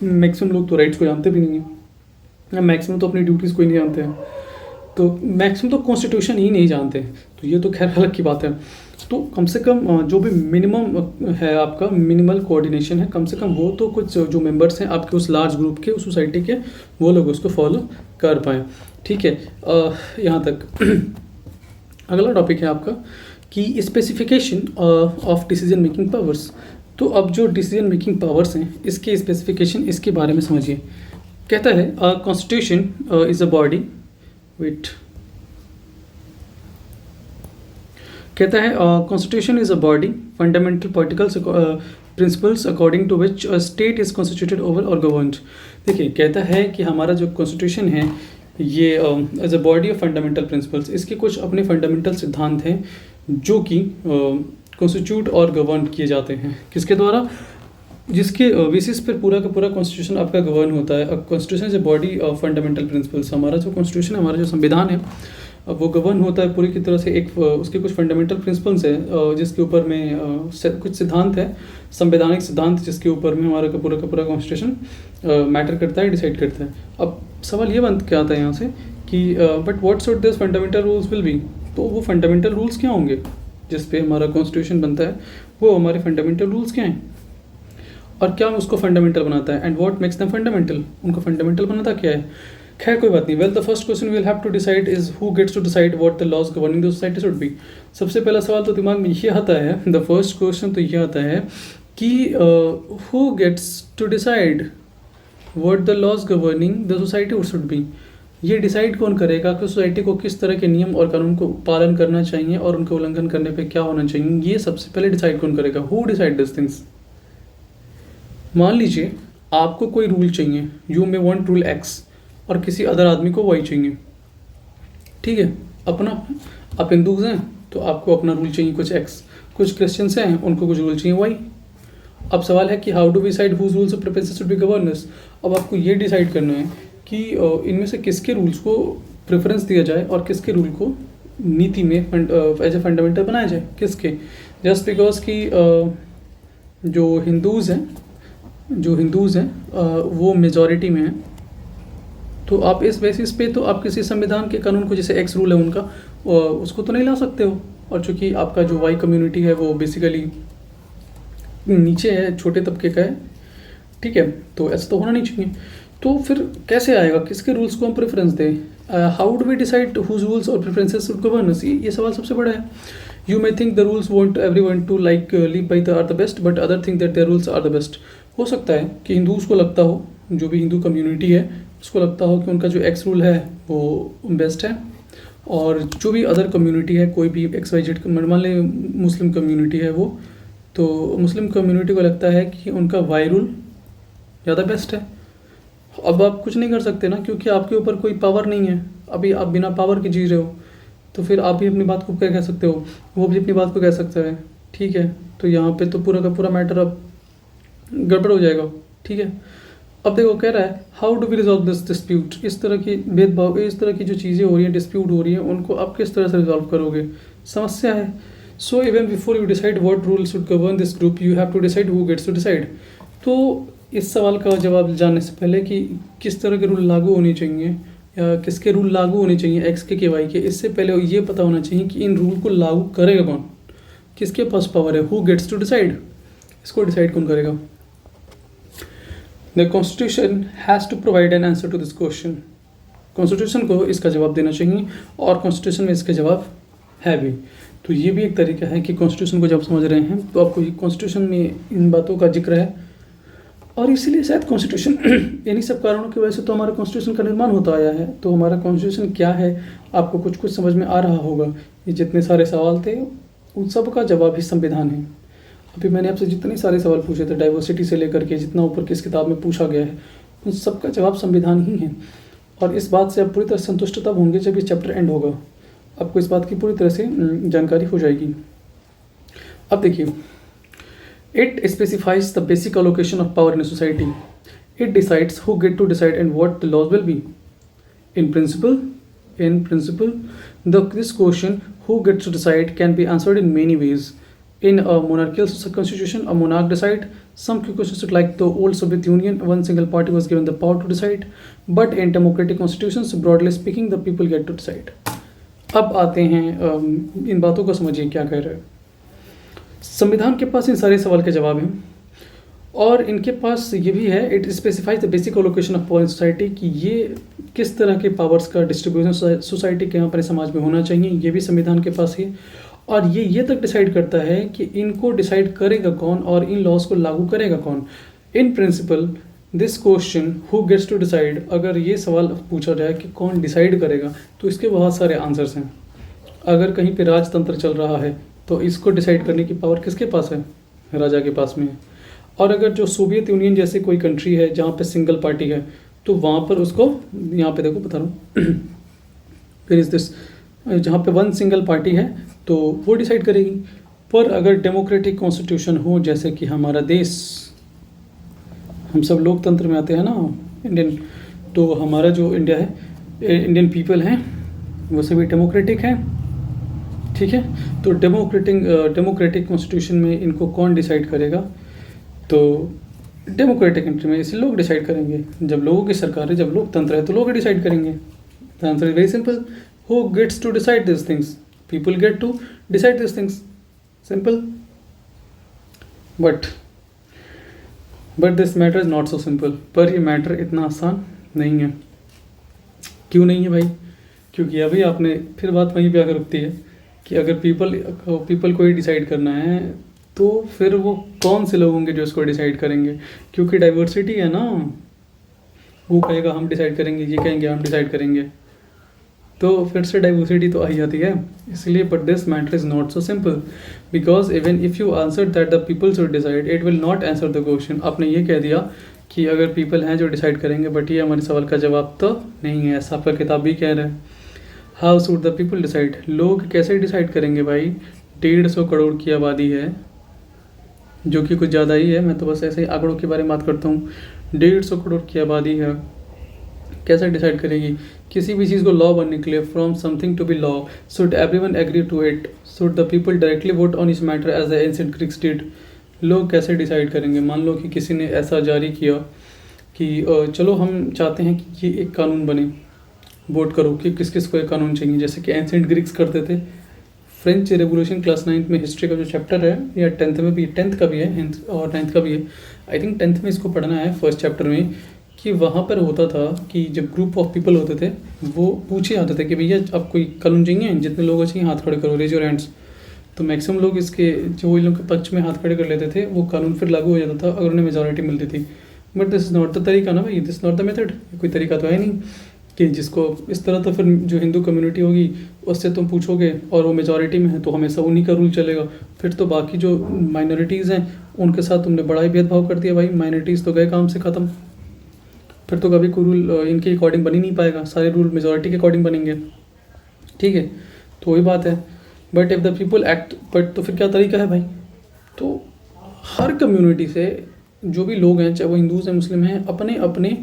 मैक्सिमम लोग तो राइट्स को जानते भी नहीं हैं, मैक्सिमम तो अपनी ड्यूटीज़ को ही नहीं जानते हैं, तो मैक्सिमम तो कॉन्स्टिट्यूशन ही नहीं जानते, तो ये तो खैर अलग की बात है। तो कम से कम जो भी मिनिमम है आपका, मिनिमल कोऑर्डिनेशन है, कम से कम वो तो कुछ जो मेंबर्स हैं आपके उस लार्ज ग्रुप के, उस सोसाइटी के, वो लोग उसको फॉलो कर पाएँ। ठीक है, यहाँ तक। अगला टॉपिक है आपका कि specification of decision making powers. तो अब जो डिसीजन मेकिंग पावर्स हैं इसके स्पेसिफिकेशन, इसके बारे में समझिए। कहता है constitution is a body, wait, कहता है constitution is a body fundamental political principles according to which a state is constituted over और गवर्नड। देखिए, कहता है कि हमारा जो कॉन्स्टिट्यूशन है ये as a body of fundamental principles, इसके कुछ अपने फंडामेंटल सिद्धांत हैं जो कि कॉन्स्टिट्यूट और गवर्न किए जाते हैं। किसके द्वारा? जिसके बेसिस पर पूरा का पूरा कॉन्स्टिट्यूशन आपका गवर्न होता है। Constitution is a body of fundamental principles. हमारा जो कॉन्स्टिट्यूशन है, हमारा जो संविधान है, वो गवर्न होता है पूरी की तरह से एक उसके कुछ फंडामेंटल प्रिंसिपल्स है जिसके ऊपर में कुछ सिद्धांत है, संवैधानिक सिद्धांत, जिसके ऊपर में हमारा का पूरा कॉन्स्टिट्यूशन मैटर करता है, डिसाइड करता है। अब सवाल ये बन के आता है यहाँ से कि but what should this fundamental rules will be. तो वो फंडामेंटल रूल्स क्या होंगे जिस पे हमारा कॉन्स्टिट्यूशन बनता है, वो हमारे फंडामेंटल रूल्स क्या हैं और क्या उसको फंडामेंटल बनाता है, and what makes them fundamental, उनको फंडामेंटल बनाता क्या है। खैर कोई बात नहीं। Well, the first question will have to decide is who gets to decide what the laws governing the society should be. सबसे पहला सवाल तो दिमाग में ये आता है, द फर्स्ट क्वेश्चन तो ये आता है कि who gets to decide what the laws governing the society should be. ये डिसाइड कौन करेगा कि सोसाइटी को किस तरह के नियम और कानून को पालन करना चाहिए और उनके उल्लंघन करने पे क्या होना चाहिए, ये सबसे पहले डिसाइड कौन करेगा। Who decide this things. मान लीजिए आपको कोई रूल चाहिए, you may want rule x, और किसी अदर आदमी को वाई चाहिए। ठीक है, अपना, आप हिंदूज हैं तो आपको अपना रूल चाहिए कुछ एक्स, कुछ क्रिश्चियंस हैं उनको कुछ रूल चाहिए वाई। अब सवाल है कि how do we decide whose rules of preferences should be governance. अब आपको ये डिसाइड करना है कि इनमें से किसके रूल्स को प्रेफरेंस दिया जाए और किसके रूल को नीति में एज ए फंडामेंटल बनाया जाए। किसके? जस्ट बिकॉज कि जो हिंदूज़ हैं वो मेजॉरिटी में हैं, तो आप इस बेसिस पे तो आप किसी संविधान के कानून को, जैसे एक्स रूल है उनका, उसको तो नहीं ला सकते हो। और चूँकि आपका जो वाई कम्युनिटी है वो बेसिकली नीचे है, छोटे तबके का है, ठीक है, तो ऐसा तो होना नहीं चाहिए। तो फिर कैसे आएगा, किसके रूल्स को हम प्रेफरेंस दें? How do we decide whose rules और प्रेफरेंसेस शुड गवर्न अस, ये सवाल सबसे बड़ा है। You may think the rules want everyone to like live by the are the best, but other think that their rules are the best. हो सकता है कि हिंदूज को लगता हो, जो भी हिंदू कम्युनिटी है उसको लगता हो कि उनका जो एक्स रूल है वो बेस्ट है, और जो भी अदर कम्युनिटी है, कोई भी एक्स वाई जेड, मान लें मुस्लिम कम्युनिटी है वो, तो मुस्लिम कम्युनिटी को लगता है कि उनका वाई रूल ज़्यादा बेस्ट है। अब आप कुछ नहीं कर सकते ना, क्योंकि आपके ऊपर कोई पावर नहीं है, अभी आप बिना पावर के जी रहे हो, तो फिर आप भी अपनी बात को क्या कह सकते हो, वो भी अपनी बात को कह सकता है। ठीक है, तो यहाँ पे तो पूरा का पूरा मैटर अब गड़बड़ हो जाएगा। ठीक है, अब देखो कह रहा है how do we resolve this dispute. इस तरह की भेदभाव, इस तरह की जो चीज़ें हो रही हैं, डिस्प्यूट हो रही हैं, उनको आप किस तरह से रिजॉल्व करोगे, समस्या है। So even before you decide what rule should govern this group, you have to decide who gets to decide. तो इस सवाल का जवाब जानने से पहले कि किस तरह के रूल लागू होने चाहिए किसके रूल लागू होने चाहिए, एक्स के वाई के, इससे पहले ये पता होना चाहिए कि इन रूल को लागू करेगा कौन, किसके पास पावर है, हु गेट्स टू डिसाइड, इसको डिसाइड कौन करेगा। The constitution has to provide an answer to this question, constitution को इसका जवाब देना चाहिए और कॉन्स्टिट्यूशन में इसका जवाब है भी। तो ये भी एक तरीका है कि कॉन्स्टिट्यूशन को जब समझ रहे हैं तो आपको कॉन्स्टिट्यूशन में इन बातों का जिक्र है, और इसीलिए शायद कॉन्स्टिट्यूशन इन्हीं सब कारणों की वजह से तो हमारा कॉन्स्टिट्यूशन का निर्माण होता आया है। तो हमारा कॉन्स्टिट्यूशन क्या है आपको कुछ कुछ समझ में आ रहा होगा। ये जितने सारे सवाल थे उन सब का जवाब ही संविधान है। अभी मैंने आपसे जितने सारे सवाल पूछे थे, डाइवर्सिटी से लेकर के जितना ऊपर की इस किताब में पूछा गया है, उन सब का जवाब संविधान ही है। और इस बात से आप पूरी तरह संतुष्ट तब होंगे जब ये चैप्टर एंड होगा, आपको इस बात की पूरी तरह से जानकारी हो जाएगी। अब देखिए, it specifies the basic allocation of power in society, it decides who get to decide and what the laws will be. In principle, this question, who gets to decide, can be answered in many ways. In a monarchical constitution, a monarch decide. Some questions like the old Soviet Union, one single party was given the power to decide. But in democratic constitutions, broadly speaking, the people get to decide. अब आते हैं इन बातों को समझिए क्या कह रहे हैं। संविधान के पास इन सारे सवाल के जवाब हैं और इनके पास ये भी है, it specifies the basic allocation of power in society, कि ये किस तरह के पावर्स का डिस्ट्रीब्यूशन सोसाइटी के यहाँ पर समाज में होना चाहिए, ये भी संविधान के पास है। और ये तक डिसाइड करता है कि इनको डिसाइड करेगा कौन और इन लॉज को लागू करेगा कौन। In principle this question who gets to decide, अगर ये सवाल पूछा जाए कि कौन डिसाइड करेगा तो इसके बहुत सारे आंसर्स हैं। अगर कहीं पे राजतंत्र चल रहा है तो इसको डिसाइड करने की पावर किसके पास है, राजा के पास में है। और अगर जो सोवियत यूनियन जैसे कोई कंट्री है जहाँ पे सिंगल पार्टी है तो वहाँ पर उसको, यहाँ पे देखो बता रहा हूँ फिर इस दिस, जहाँ पे वन सिंगल पार्टी है तो वो डिसाइड करेगी। पर अगर डेमोक्रेटिक कॉन्स्टिट्यूशन हो, जैसे कि हमारा देश, हम सब लोकतंत्र में आते हैं ना इंडियन, तो हमारा जो इंडिया है, इंडियन पीपल हैं वो सभी डेमोक्रेटिक हैं, ठीक है। तो डेमोक्रेटिक कॉन्स्टिट्यूशन में इनको कौन डिसाइड करेगा, तो डेमोक्रेटिक कंट्री में इसे लोग डिसाइड करेंगे। जब लोगों की सरकार है, जब लोकतंत्र है तो लोग डिसाइड करेंगे। The answer is very simple, who gets to decide this things, people get to decide this things, simple. But this matter is not so simple, पर ये मैटर इतना आसान नहीं है। क्यों नहीं है भाई? क्योंकि अभी आपने फिर बात वहीं पे आकर रुकती है कि अगर पीपल को ही डिसाइड करना है तो फिर वो कौन से लोग होंगे जो इसको डिसाइड करेंगे, क्योंकि डाइवर्सिटी है ना। वो कहेगा हम डिसाइड करेंगे, ये कहेंगे हम डिसाइड करेंगे, तो फिर से डाइवर्सिटी तो आ ही जाती है। इसलिए but this matter is not so simple, because even if you answer that the people should decide, it will not answer the question. आपने ये कह दिया कि अगर पीपल हैं जो डिसाइड करेंगे, बट ये हमारे सवाल का जवाब तो नहीं है, ऐसा आपका किताब भी कह रहा है। How should the people decide, लोग कैसे डिसाइड करेंगे भाई? 150 करोड़ की आबादी है, जो कि कुछ ज़्यादा ही है, मैं तो बस ऐसे ही आंकड़ों के बारे में बात करता हूँ। 150 करोड़ की आबादी है, कैसे डिसाइड करेगी? किसी भी चीज़ को लॉ बनने के लिए, from something to be law, should everyone agree to it, should the people directly vote on this matter as the ancient Greeks did. लोग कैसे डिसाइड करेंगे? मान लो कि किसी ने ऐसा जारी किया कि चलो हम चाहते हैं कि ये एक कानून बने, वोट करो कि किस किस को एक कानून चाहिए, जैसे कि एंशिएंट ग्रीक्स करते थे। फ्रेंच रेवोल्यूशन क्लास 9 में हिस्ट्री का जो चैप्टर है, या 10th में भी, 10th का भी है और 9th का भी है, आई थिंक 10th में इसको पढ़ना है फर्स्ट चैप्टर में, कि वहाँ पर होता था कि जब ग्रुप ऑफ पीपल होते थे वो पूछे आते थे कि भैया आप कोई कानून चाहिए, जितने लोग चाहिए हाथ खड़े करो, रेज योर हैंड्स। तो मैक्सिमम लोग इसके, जो इन लोग के पक्ष में हाथ खड़े कर लेते थे, वो कानून फिर लागू हो जाता था अगर उन्हें मेजॉरिटी मिलती थी। But this is not the तरीका ना भाई, this is not the method. कोई तरीका तो है नहीं कि जिसको इस तरह, तो फिर जो हिंदू कम्युनिटी होगी उससे तुम पूछोगे और वो मेजॉरिटी में है तो हमेशा उन्हीं का रूल चलेगा। फिर तो बाकी जो माइनॉरिटीज़ हैं उनके साथ तुमने बड़ा ही भेदभाव कर दिया भाई, माइनॉरिटीज़ तो गए काम से ख़त्म। फिर तो कभी कोई रूल इनके अकॉर्डिंग बन ही नहीं पाएगा, सारे रूल मेजॉरिटी के अकॉर्डिंग बनेंगे, ठीक है। तो वही बात है। But if the people act, but तो फिर क्या तरीका है भाई? तो हर कम्युनिटी से जो भी लोग हैं, चाहे वो हिंदूज हैं, मुस्लिम हैं, अपने अपने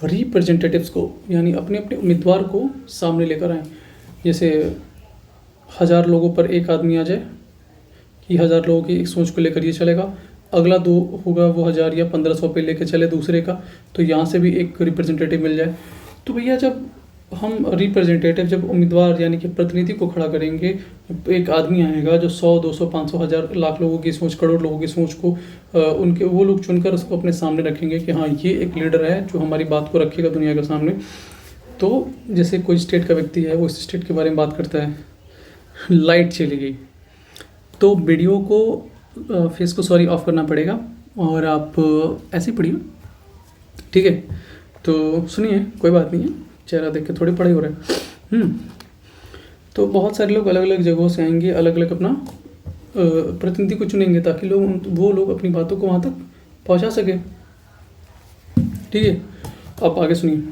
रिप्रेजेंटेटिव्स को, यानी अपने अपने उम्मीदवार को सामने लेकर आएँ। जैसे 1000 लोगों पर एक आदमी आ जाए कि 1000 लोगों की एक सोच को लेकर ये चलेगा, अगला 2 होगा वो 1000 या 1500 पे लेकर चले दूसरे का, तो यहाँ से भी एक रिप्रेजेंटेटिव मिल जाए। तो भैया जब हम रिप्रेजेंटेटिव जब उम्मीदवार यानी कि प्रतिनिधि को खड़ा करेंगे, एक आदमी आएगा जो 100 200 500 हज़ार लाख लोगों की सोच, करोड़ लोगों की सोच को उनके वो लोग चुनकर उसको अपने सामने रखेंगे कि हाँ ये एक लीडर है जो हमारी बात को रखेगा दुनिया के सामने। तो जैसे कोई स्टेट का व्यक्ति है, वो इस स्टेट के बारे में बात करता है, लाइट चली गई तो वीडियो को फेस को सॉरी ऑफ करना पड़ेगा और आप ऐसे ही पढ़िए, ठीक है। तो सुनिए, कोई बात नहीं है, चेहरा देख के थोड़ी पढ़ाई हो रहा है। तो बहुत सारे लोग अलग अलग जगहों से आएंगे, अलग अलग अपना प्रतिनिधि को चुनेंगे ताकि वो लोग अपनी बातों को वहाँ तक पहुँचा सके, ठीक है। आप आगे सुनिए।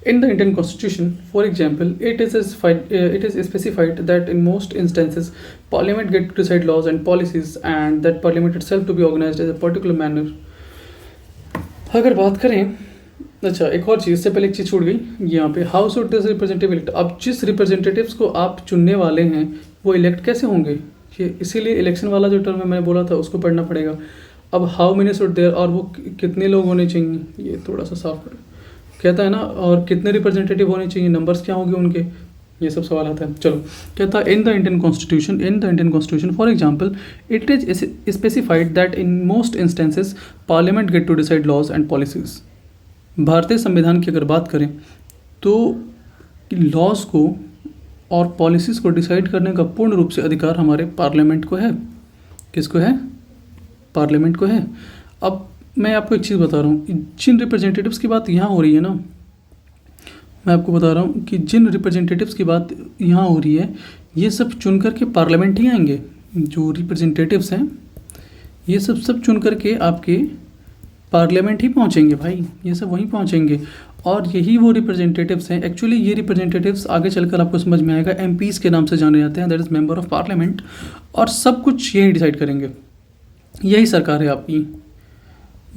In the Indian Constitution, for example, it is specified that in most instances, Parliament get to decide laws and policies, and that Parliament itself to be organized as a particular manner. अगर बात करें, अच्छा एक और चीज़, इससे पहले एक चीज़ छूट गई यहाँ पे, how should this representative elect. अब जिस रिप्रेजेंटेटिव्स को आप चुनने वाले हैं वो इलेक्ट कैसे होंगे, ये इसीलिए इलेक्शन वाला जो टर्म मैंने बोला था उसको पढ़ना पड़ेगा। अब हाउ मेनी शुड देयर, और वो कितने लोग होने चाहिए, ये थोड़ा सा साफ करें, कहता है ना, और कितने रिप्रेजेंटेटिव होने चाहिए, नंबर्स क्या होंगे उनके, ये सब सवाल आता है। चलो, कहता है in the Indian constitution for example it is specified that in most instances parliament get to decide laws and policies. भारतीय संविधान की अगर बात करें तो लॉज को और पॉलिसीज़ को डिसाइड करने का पूर्ण रूप से अधिकार हमारे पार्लियामेंट को है। किसको है? पार्लियामेंट को है। अब मैं आपको एक चीज़ बता रहा हूँ, जिन रिप्रेजेंटेटिव्स की बात यहाँ हो रही है ना, मैं आपको बता रहा हूँ कि जिन रिप्रेजेंटेटिव्स की बात यहाँ हो रही है, ये सब चुन करके पार्लियामेंट ही आएंगे। जो रिप्रेजेंटेटिव्स हैं ये सब चुन करके आपके पार्लियामेंट ही पहुँचेंगे भाई, ये सब वहीं पहुँचेंगे। और यही वो रिप्रेजेंटेटिव्स हैं, एक्चुअली ये रिप्रेजेंटेटिव्स आगे चलकर आपको समझ में आएगा MPs के नाम से जाने जाते हैं, that is member of parliament. और सब कुछ यही डिसाइड करेंगे, यही सरकार है आपकी।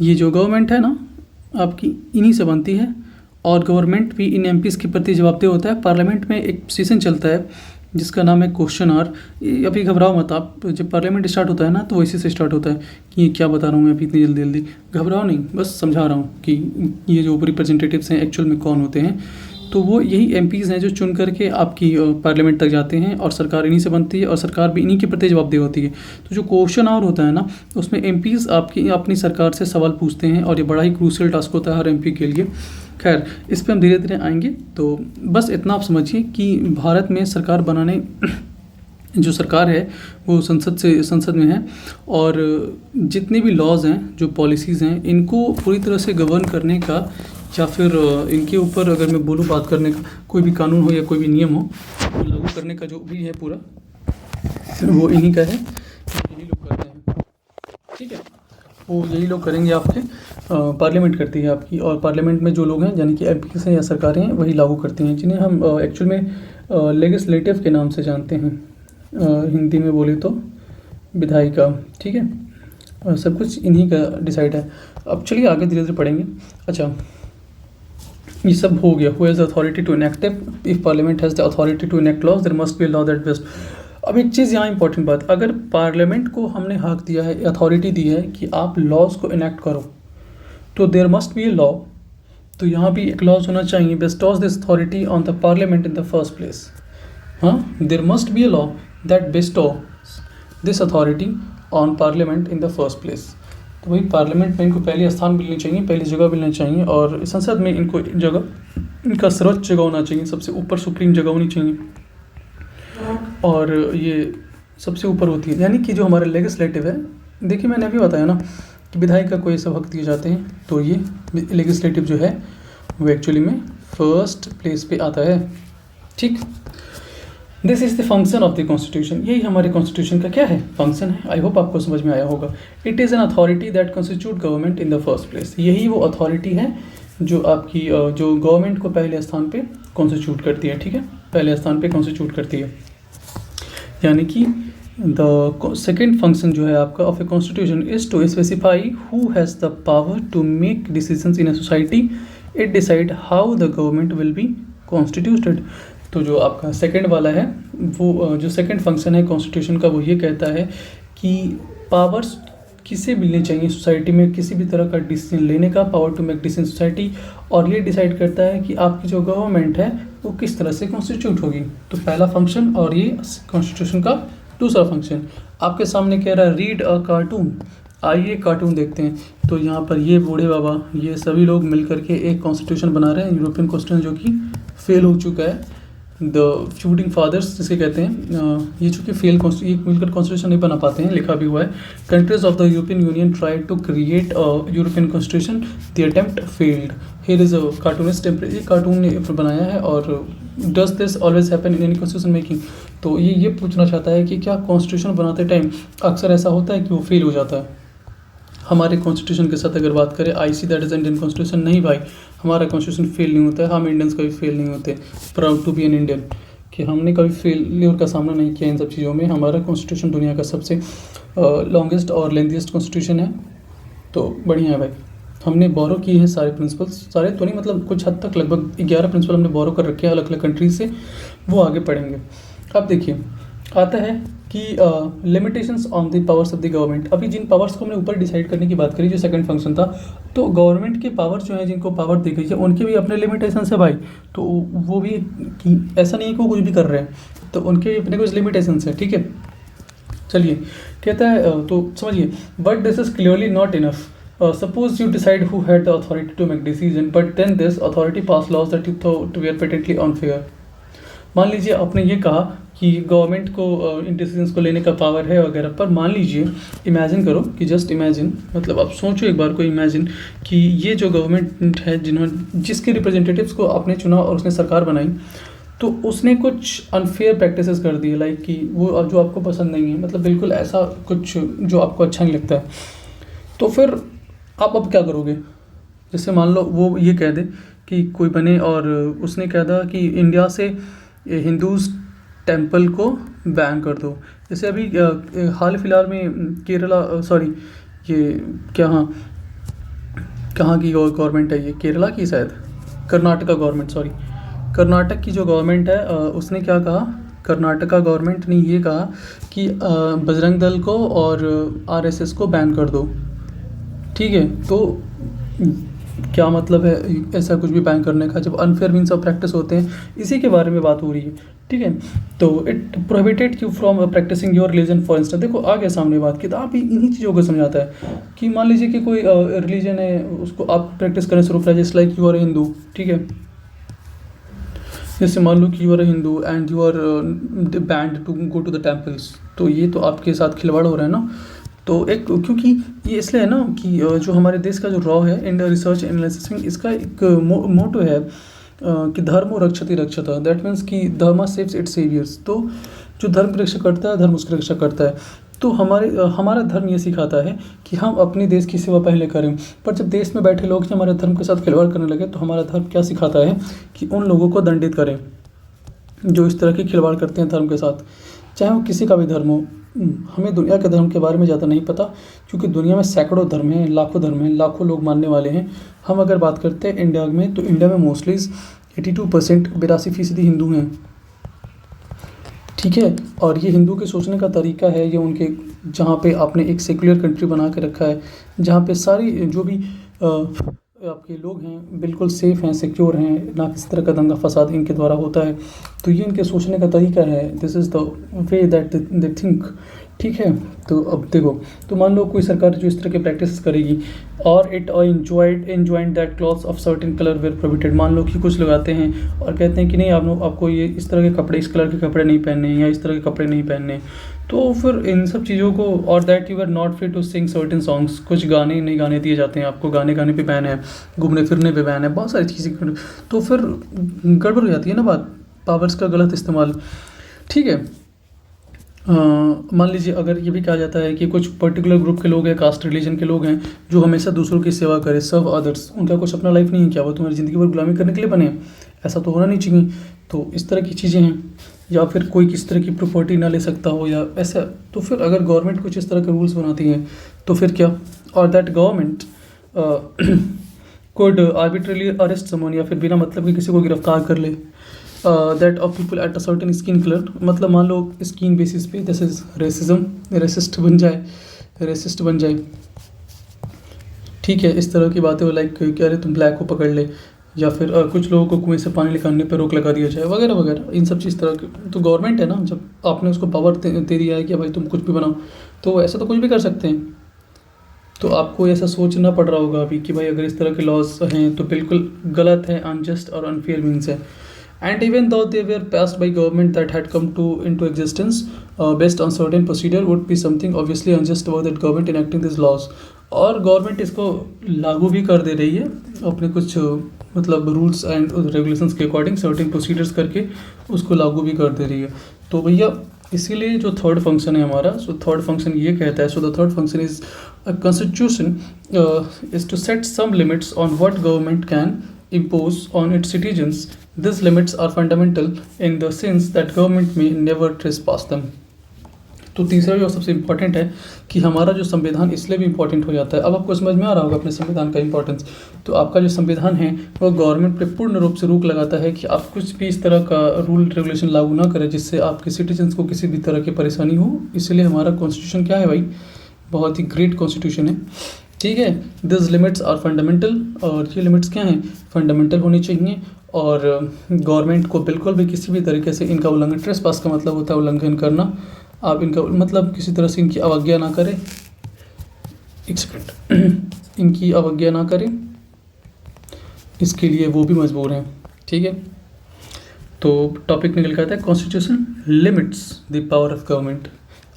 ये जो गवर्नमेंट है ना आपकी, इन्हीं से बनती है, और गवर्नमेंट भी इन MPs के प्रति जवाबदेह होता है। पार्लियामेंट में एक सेशन चलता है जिसका नाम है क्वेश्चन आवर। अभी घबराओ मत आप, जब पार्लियामेंट स्टार्ट होता है ना तो इसी से स्टार्ट होता है कि ये क्या बता रहा हूँ मैं अभी इतनी जल्दी, घबराओ नहीं, बस समझा रहा हूँ कि ये जो रिप्रेजेंटेटिव्स हैं एक्चुअल में कौन होते हैं। तो वो यही MPs हैं जो चुन करके आपकी पार्लियामेंट तक जाते हैं, और सरकार इन्हीं से बनती है, और सरकार भी इन्हीं के प्रति जवाबदेह होती है। तो जो क्वेश्चन आवर होता है ना, उसमें MPs आपकी अपनी सरकार से सवाल पूछते हैं, और ये बड़ा ही क्रूशियल टास्क होता है हर MP के लिए। खैर, इस पर हम धीरे धीरे आएंगे। तो बस इतना आप समझिए कि भारत में सरकार बनाने जो सरकार है वो संसद में है, और जितने भी लॉज हैं, जो पॉलिसीज़ हैं, इनको पूरी तरह से गवर्न करने का, या फिर इनके ऊपर अगर मैं बोलूँ बात करने का, कोई भी कानून हो या कोई भी नियम हो, तो लागू करने का जो भी है पूरा, वो इन्हीं का है, यही लोग करते हैं, ठीक है। वो यही लोग करेंगे, आपके पार्लियामेंट करती है आपकी, और पार्लियामेंट में जो लोग हैं यानी कि MPs हैं या सरकारें हैं, वही लागू करती हैं, जिन्हें हम एक्चुअल में लेजिस्लेटिव के नाम से जानते हैं, हिंदी में बोले तो विधायिका, ठीक है। सब कुछ इन्हीं का डिसाइड है। अब चलिए आगे धीरे धीरे पढ़ेंगे। अच्छा, ये सब हो गया। Who has the authority to enact, if parliament has the authority to enact laws there must be a law that best. अब एक चीज़ यहाँ इंपॉर्टेंट बात, अगर पार्लियामेंट को हमने हक दिया है, अथॉरिटी दी है कि आप लॉज को इनेक्ट करो, तो there must be a law. तो यहाँ भी एक लॉज होना चाहिए, bestows this authority on the parliament in the first place. हाँ, there must be a law that bestows this authority on parliament in the first place. तो वही parliament में इनको पहले स्थान मिलनी चाहिए, पहली जगह मिलनी चाहिए, और संसद में इनको जगह, इनका सर्वोच्च जगह होना चाहिए, सबसे ऊपर सुप्रीम जगह होनी चाहिए, और ये सबसे ऊपर होती है। यानी कि जो हमारा लेजिस्लेटिव है, देखिए मैंने अभी बताया ना कि विधायिका को ये सब हक दिए जाते हैं, तो ये लेजिस्लेटिव जो है वो एक्चुअली में फर्स्ट प्लेस पे आता है, ठीक। This is the function of the constitution, यही हमारे कॉन्स्टिट्यूशन का क्या है, फंक्शन है। आई होप आपको समझ में आया होगा। It is an authority that constitute government in the first place, यही वो अथॉरिटी है जो आपकी जो गवर्नमेंट को पहले स्थान पे कॉन्स्टिट्यूट करती है, ठीक है, पहले स्थान पे कॉन्स्टिट्यूट करती है। यानी कि द सेकेंड फंक्शन जो है आपका of a constitution is to specify who has the power to make decisions in a society, it decide how the government will be constituted. तो जो आपका सेकंड वाला है, वो जो सेकंड फंक्शन है कॉन्स्टिट्यूशन का, वो ये कहता है कि पावर्स किसे मिलनी चाहिए सोसाइटी में किसी भी तरह का डिसीजन लेने का, power to make decision society, और ये डिसाइड करता है कि आपकी जो गवर्नमेंट है वो किस तरह से कॉन्स्टिट्यूट होगी। तो पहला फंक्शन, और ये कॉन्स्टिट्यूशन का दूसरा फंक्शन। आपके सामने कह रहा है रीड अ कार्टून, आइए कार्टून देखते हैं। तो यहाँ पर ये बूढ़े बाबा, ये सभी लोग मिल करके एक कॉन्स्टिट्यूशन बना रहे हैं, यूरोपियन कॉन्स्टिट्यूशन, जो कि फेल हो चुका है। द फूडिंग फादर्स जिसे कहते हैं, ये चूँकि फेल ये मिलकर कॉन्स्टिट्यूशन नहीं बना पाते हैं, लिखा भी हुआ है, countries of the European Union try to create European constitution, the attempt failed. Here is a cartoonist, ये कार्टून ने बनाया है। और does this always happen in any constitution making. तो ये पूछना चाहता है कि क्या कॉन्स्टिट्यूशन बनाते टाइम अक्सर ऐसा होता है कि वो फेल हो जाता है। हमारे कॉन्स्टिट्यूशन के साथ अगर बात करें, I see that is Indian constitution, नहीं भाई, हमारा कॉन्स्टिट्यूशन फेल नहीं होता है, हम इंडियंस कभी फेल नहीं होते। Proud to be an Indian, कि हमने कभी फेलियर का सामना नहीं किया इन सब चीज़ों में। हमारा कॉन्स्टिट्यूशन दुनिया का सबसे लॉन्गेस्ट और लेंथीस्ट कॉन्स्टिट्यूशन है। तो बढ़िया है भाई, हमने बोरो किए हैं सारे प्रिंसिपल्स, सारे तो नहीं, मतलब कुछ हद तक लगभग 11 प्रिंसिपल हमने बोरो कर रखे हैं अलग अलग कंट्रीज से, वो आगे पढ़ेंगे। अब देखिए आता है कि limitations on the powers of the government. अभी जिन पावर्स को हमने ऊपर डिसाइड करने की बात करी, जो सेकंड फंक्शन था, तो गवर्नमेंट के पावर्स जो हैं, जिनको पावर दी गई है, उनके भी अपने लिमिटेशंस है भाई। तो वो भी कि ऐसा नहीं है कि वो कुछ भी कर रहे हैं, तो उनके अपने कुछ लिमिटेशंस है, ठीक है। चलिए कहता है, तो समझिए, but this is clearly not enough. Suppose you decide who had the authority to make decision, but then this authority pass laws that you thought were patently unfair. मान लीजिए आपने ये कहा कि गवर्नमेंट को इन डिसीजंस को लेने का पावर है वगैरह, पर मान लीजिए, इमेजिन करो कि जस्ट इमेजिन, मतलब आप सोचो एक बार को, इमेजिन कि ये जो गवर्नमेंट है, जिसके रिप्रेजेंटेटिव्स को आपने चुना और उसने सरकार बनाई, तो उसने कुछ अनफेयर प्रैक्टिसेस कर दी, लाइक कि वो जो आपको पसंद नहीं है, मतलब बिल्कुल ऐसा कुछ जो आपको अच्छा नहीं लगता है। तो फिर आप अब क्या करोगे? जैसे मान लो वो ये कह दे कि कोई बने, और उसने कह दिया कि इंडिया से हिंदूज टेम्पल को बैन कर दो। जैसे अभी हाल फिलहाल में केरला, सॉरी ये क्या, हाँ, कहाँ की गवर्नमेंट है ये, केरला की शायद, कर्नाटका गवर्नमेंट, सॉरी कर्नाटक की जो गवर्नमेंट है, उसने क्या कहा, कर्नाटका गवर्नमेंट ने ये कहा कि बजरंग दल को और आरएसएस को बैन कर दो, ठीक है। तो क्या मतलब है ऐसा कुछ भी बैन करने का, जब अनफेयर मीन्स ऑफ प्रैक्टिस होते हैं, इसी के बारे में बात हो रही है, ठीक है। तो it prohibited you from practicing your religion for instance. देखो आ गया सामने बात, किताब इन्हीं चीज़ों को समझाता है कि मान लीजिए कि कोई रिलीजन है, उसको आप प्रैक्टिस करें शुरू करें, just like you are Hindu, ठीक है। जैसे मान लो कि you are Hindu and you are banned to go to the temples, तो ये तो आपके साथ खिलवाड़ हो रहा है ना। तो एक, क्योंकि ये इसलिए है ना कि जो हमारे देश का जो रॉ है इंडिया रिसर्च एनालिसिस, इसका एक मोटो है कि धर्मो रक्षति रक्षता, दैट मीन्स कि धर्मा सेव्स इट्स सेवियर्स। तो जो धर्म की रक्षा करता है, धर्म उसकी रक्षा करता है। तो हमारा धर्म ये सिखाता है कि हम अपने देश की सेवा पहले करें, पर जब देश में बैठे लोग हमारे धर्म के साथ खिलवाड़ करने लगे, तो हमारा धर्म क्या सिखाता है कि उन लोगों को दंडित करें जो इस तरह की खिलवाड़ करते हैं धर्म के साथ, चाहे वो किसी का भी धर्म हो। हमें दुनिया के धर्म के बारे में ज़्यादा नहीं पता, क्योंकि दुनिया में सैकड़ों धर्म हैं, लाखों धर्म हैं, लाखों लोग मानने वाले हैं। हम अगर बात करते हैं इंडिया में, तो इंडिया में मोस्टली 82% 82% हिंदू हैं, ठीक है। और ये हिंदू के सोचने का तरीका है, ये उनके, जहाँ पे आपने एक सेकुलर कंट्री बना के रखा है, जहाँ पे सारी जो भी आपके लोग हैं बिल्कुल सेफ़ हैं, सिक्योर हैं, ना किसी तरह का दंगा फसाद इनके द्वारा होता है। तो ये इनके सोचने का तरीका है, this is the way that they think, ठीक है। तो अब देखो, तो मान लो कोई सरकार जो इस तरह की प्रैक्टिस करेगी, और it enjoined that clothes of certain colour were prohibited. मान लो कि कुछ लगाते हैं और कहते हैं कि नहीं, आपको ये इस तरह के कपड़े, इस कलर के कपड़े नहीं पहनने, या इस तरह के कपड़े नहीं पहनने। तो फिर इन सब चीज़ों को, और that you are not free to sing certain songs, कुछ गाने नहीं गाने दिए जाते हैं आपको, गाने पे बैन है, घूमने फिरने पे बैन है, बहुत सारी चीज़ें। तो फिर गड़बड़ हो जाती है ना बात, पावर्स का गलत इस्तेमाल, ठीक है। मान लीजिए अगर ये भी कहा जाता है कि कुछ पर्टिकुलर ग्रुप के लोग हैं, कास्ट रिलीजन के लोग हैं, जो हमेशा दूसरों की सेवा करें, सर्व अदर्स, उनका कुछ अपना लाइफ नहीं है क्या, वो तुम्हारी ज़िंदगी भर गुलामी करने के लिए बने हैं? ऐसा तो होना नहीं चाहिए। तो इस तरह की चीज़ें हैं, या फिर कोई किस तरह की प्रॉपर्टी ना ले सकता हो, या ऐसा। तो फिर अगर गवर्नमेंट कुछ इस तरह के रूल्स बनाती है, तो फिर क्या, और that government could arbitrarily arrest someone, या फिर बिना मतलब कि किसी को गिरफ्तार कर ले, that of people at a certain skin colour, मतलब मान लो स्किन बेसिस पे, दिस इज रेसिज्म, रेसिस्ट बन जाए, रेसिस्ट बन जाए, ठीक है, इस तरह की बातें हो, लाइक कि अरे तुम ब्लैक को पकड़ ले, या फिर कुछ लोगों को कुएं से पानी निकालने पर रोक लगा दिया जाए, वगैरह वगैरह, इन सब चीज़ तरह की। तो गवर्नमेंट है ना, जब आपने उसको पावर दे दिया है कि भाई तुम कुछ भी बनाओ, तो ऐसा तो कुछ भी कर सकते हैं। तो आपको ऐसा सोचना पड़ रहा होगा अभी कि भाई अगर इस तरह के लॉज हैं तो बिल्कुल गलत है, अनजस्ट और अनफेयर मीन्स है। And even though they were passed by government that had come to into existence based on certain procedure, would be something obviously unjust about that government enacting these laws। और government इसको लागू भी कर दे रही है अपने कुछ मतलब रूल्स एंड रेगुलेशंस के अकॉर्डिंग, सर्टेन प्रोसीजर्स करके उसको लागू भी कर दे रही है। तो भैया इसीलिए जो थर्ड फंक्शन है हमारा, सो थर्ड फंक्शन ये कहता है, so the third function is constitution is to set some limits on what government can impose on its citizens। These limits are fundamental in the sense that government may never trespass them। तो तीसरा जो सबसे important है कि हमारा जो संविधान इसलिए भी इम्पोर्टेंट हो जाता है। अब आपको समझ में आ रहा होगा अपने संविधान का इम्पोर्टेंस। तो आपका जो संविधान है वो गवर्नमेंट पे पूर्ण रूप से रोक लगाता है कि आप कुछ भी इस तरह का रूल रेगुलेशन लागू ना करें जिससे आपके सिटीजन्स को किसी भी तरह की परेशानी हो। इसलिए हमारा कॉन्स्टिट्यूशन क्या है भाई, बहुत ही ग्रेट कॉन्स्टिट्यूशन है, ठीक है। दिस लिमिट्स आर फंडामेंटल, और ये लिमिट्स क्या हैं, फंडामेंटल होनी चाहिए, और गवर्नमेंट को बिल्कुल भी किसी भी तरीके से इनका उल्लंघन, ट्रेसपास का मतलब होता है उल्लंघन करना, आप इनका मतलब किसी तरह से इनकी अवज्ञा ना करें, एक सेकंड, इनकी अवज्ञा ना करें, इसके लिए वो भी मजबूर हैं, ठीक है। तो टॉपिक निकल के आता है constitution limits the power of government.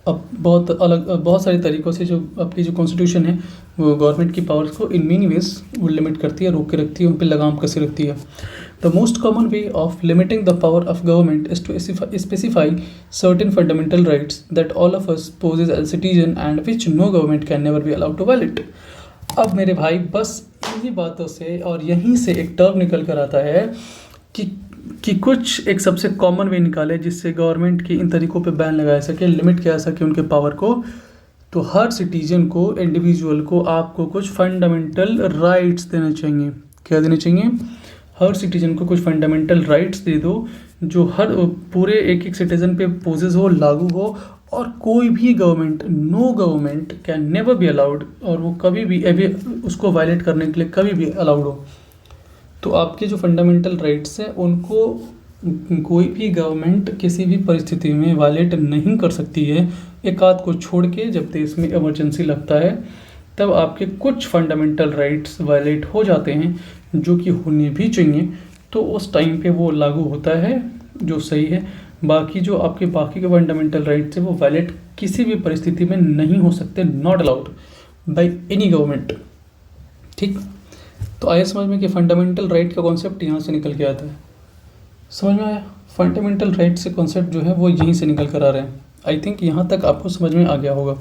अब बहुत सारे तरीक़ों से जो आपकी जो कॉन्स्टिट्यूशन है वो गवर्नमेंट की पावर्स को इन मेनी वेज वो लिमिट करती है, रोक के रखती है, उन पर लगाम कसे रखती है। The most common way of limiting the power of government is to specify certain fundamental rights that all of us possess as citizen and which no government can never be allowed to violate. अब मेरे भाई बस इन्हीं बातों से और यहीं से एक टर्म निकल कर आता है कि कुछ एक सबसे कॉमन वे निकाले जिससे गवर्नमेंट की इन तरीक़ों पे बैन लगाया सके, लिमिट किया सके उनके पावर को। तो हर सिटीजन को, इंडिविजुअल को आपको कुछ फंडामेंटल राइट्स देने चाहिए। क्या देने चाहिए, हर सिटीजन को कुछ फंडामेंटल राइट्स दे दो जो हर पूरे एक एक सिटीजन पे पोजेस हो, लागू हो, और कोई भी government, no government can never be allowed, और वो कभी भी उसको वायलेट करने के लिए कभी भी अलाउड हो। तो आपके जो फंडामेंटल राइट्स हैं उनको कोई भी गवर्नमेंट किसी भी परिस्थिति में वायलेट नहीं कर सकती है, एक आध को छोड़ के। जब देश में इमरजेंसी लगता है तब आपके कुछ फंडामेंटल राइट्स वायलेट हो जाते हैं जो कि होने भी चाहिए, तो उस टाइम पे वो लागू होता है जो सही है। बाकी जो आपके बाकी के फंडामेंटल राइट्स हैं वो वायलेट किसी भी परिस्थिति में नहीं हो सकते, not allowed by any government, ठीक। तो आया समझ में कि फंडामेंटल राइट का कॉन्सेप्ट यहाँ से निकल के आता है, समझ में आया। फंडामेंटल राइट से कॉन्सेप्ट जो है वो यहीं से निकल कर आ रहे हैं। आई थिंक यहाँ तक आपको समझ में आ गया होगा।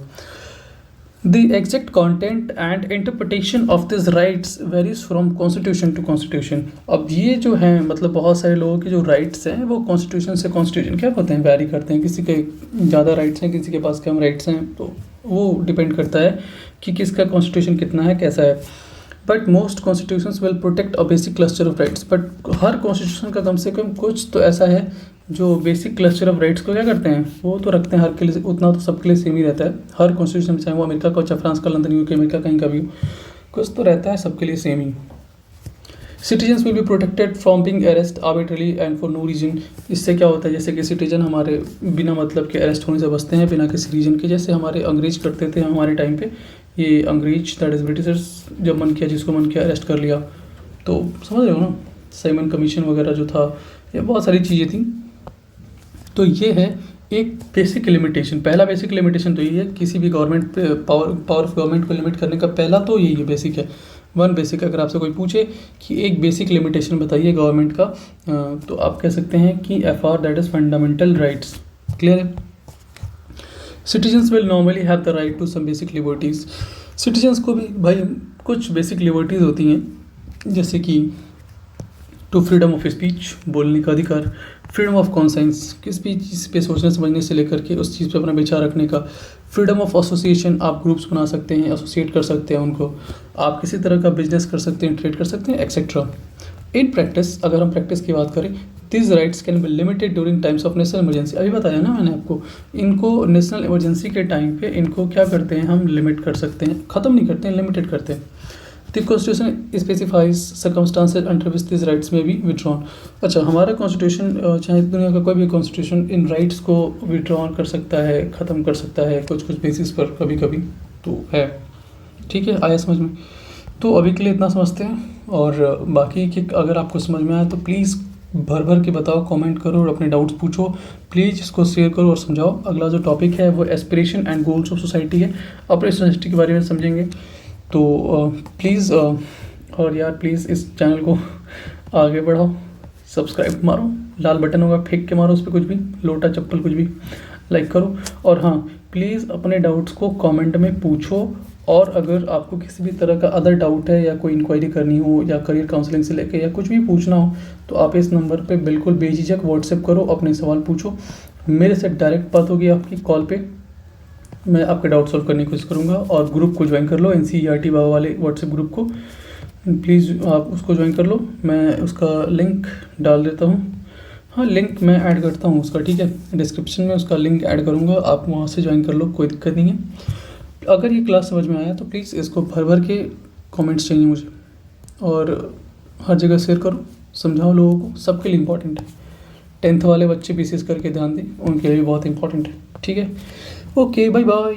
The exact content and interpretation of this rights varies from constitution to constitution. अब ये जो है मतलब बहुत सारे लोगों के जो राइट्स हैं वो कॉन्स्टिट्यूशन से कॉन्स्टिट्यूशन क्या होते हैं, वैरी करते हैं। किसी के ज़्यादा राइट्स हैं, किसी के पास कम राइट्स हैं, तो वो डिपेंड करता है कि किसका कॉन्स्टिट्यूशन कितना है, कैसा है। But most constitutions will protect a basic cluster of rights. But her constitution का कम से कम कुछ तो ऐसा है जो बेसिक क्लस्टर ऑफ राइट्स को क्या करते हैं, वो तो रखते हैं हर के लिए, उतना तो सबके लिए सेम ही रहता है। हर कॉन्स्टिट्यूशन, चाहे वो अमेरिका का, चाहे फ्रांस का, लंदन, यूके, अमेरिका, कहीं का भी हो, कुछ तो रहता है सबके लिए सेम ही। Citizens will be protected from being arrest arbitrarily and for no reason. इससे क्या होता है, जैसे कि सिटीजन हमारे बिना मतलब के अरेस्ट होने से बचते हैं, बिना किसी रीजन के। जैसे हमारे अंग्रेज करते थे हमारे टाइम पे, ये अंग्रेज दैट इज़ ब्रिटिशर्स, जब मन किया जिसको मन किया अरेस्ट कर लिया। तो समझ रहे हो ना, साइमन कमीशन वगैरह जो था, ये बहुत सारी चीज़ें थी। तो ये है एक बेसिक लिमिटेशन। पहला बेसिक लिमिटेशन तो ये है, किसी भी गवर्नमेंट पे पावर ऑफ गवर्नमेंट को लिमिट करने का पहला तो यही है, बेसिक है। One basic. अगर आपसे कोई पूछे कि एक बेसिक लिमिटेशन बताइए गवर्नमेंट का, तो आप कह सकते हैं कि FR that is fundamental rights. Clear है। Citizens will normally have the right to some basic liberties. Citizens को भी भाई कुछ बेसिक लिबर्टीज़ होती हैं, जैसे कि टू फ्रीडम ऑफ स्पीच, बोलने का अधिकार, फ्रीडम ऑफ कॉन्साइंस, किस भी चीज़ पे सोचने समझने से लेकर के उस चीज़ पे अपना विचार रखने का, फ्रीडम ऑफ एसोसिएशन, आप ग्रुप्स बना सकते हैं, एसोसिएट कर सकते हैं उनको, आप किसी तरह का बिजनेस कर सकते हैं, ट्रेड कर सकते हैं, एक्सेट्रा। इन प्रैक्टिस, अगर हम प्रैक्टिस की बात करें, this rights can be limited during times of national emergency. अभी बताया ना मैंने आपको, इनको नेशनल इमरजेंसी के टाइम पे इनको क्या करते हैं, हम लिमिट कर सकते हैं, ख़त्म नहीं करते हैं, लिमिटेड करते हैं। The constitution specifies circumstances under which this rights में बी विड्रॉन। अच्छा, हमारा कॉन्स्टिट्यूशन चाहे दुनिया का कोई भी कॉन्स्टिट्यूशन इन राइट्स को विड्रॉन कर सकता है, ख़त्म कर सकता है कुछ कुछ बेसिस पर कभी कभी, तो है। ठीक है, आया समझ में? तो अभी के लिए इतना समझते हैं, और बाकी कि अगर आपको समझ में आया तो प्लीज़ भर भर के बताओ, कमेंट करो और अपने डाउट्स पूछो। प्लीज़ इसको शेयर करो और समझाओ। अगला जो टॉपिक है वो aspiration and goals of society है, अपने सोसाइटी के बारे में समझेंगे। तो प्लीज़ और यार प्लीज़ इस चैनल को आगे बढ़ाओ, सब्सक्राइब मारो, लाल बटन होगा फेंक के मारो उस पर, कुछ भी लोटा चप्पल कुछ भी, लाइक करो। और हाँ, प्लीज़ अपने डाउट्स को कमेंट में पूछो, और अगर आपको किसी भी तरह का अदर डाउट है या कोई इंक्वायरी करनी हो या करियर काउंसलिंग से लेकर या कुछ भी पूछना हो तो आप इस नंबर पे बिल्कुल बेझिझक व्हाट्सएप करो, अपने सवाल पूछो। मेरे से डायरेक्ट बात होगी आपकी कॉल पे, मैं आपके डाउट सॉल्व करने की कोशिश करूँगा। और ग्रुप को ज्वाइन कर लो, NCERT बाबा वाले व्हाट्सएप ग्रुप को, प्लीज़ आप उसको ज्वाइन कर लो। मैं उसका लिंक डाल देता हूँ, हाँ लिंक मैं ऐड करता हूँ उसका, ठीक है, डिस्क्रिप्शन में उसका लिंक ऐड करूँगा, आप वहाँ से ज्वाइन कर लो, कोई दिक्कत नहीं है। अगर ये क्लास समझ में आया तो प्लीज़ इसको भर भर के कमेंट्स चाहिए मुझे, और हर जगह शेयर करो, समझाओ लोगों को, सबके लिए इम्पोर्टेंट है। 10th वाले बच्चे विशेष करके ध्यान दें, उनके लिए भी बहुत इंपॉर्टेंट है। ठीक है, ओके, बाय बाय।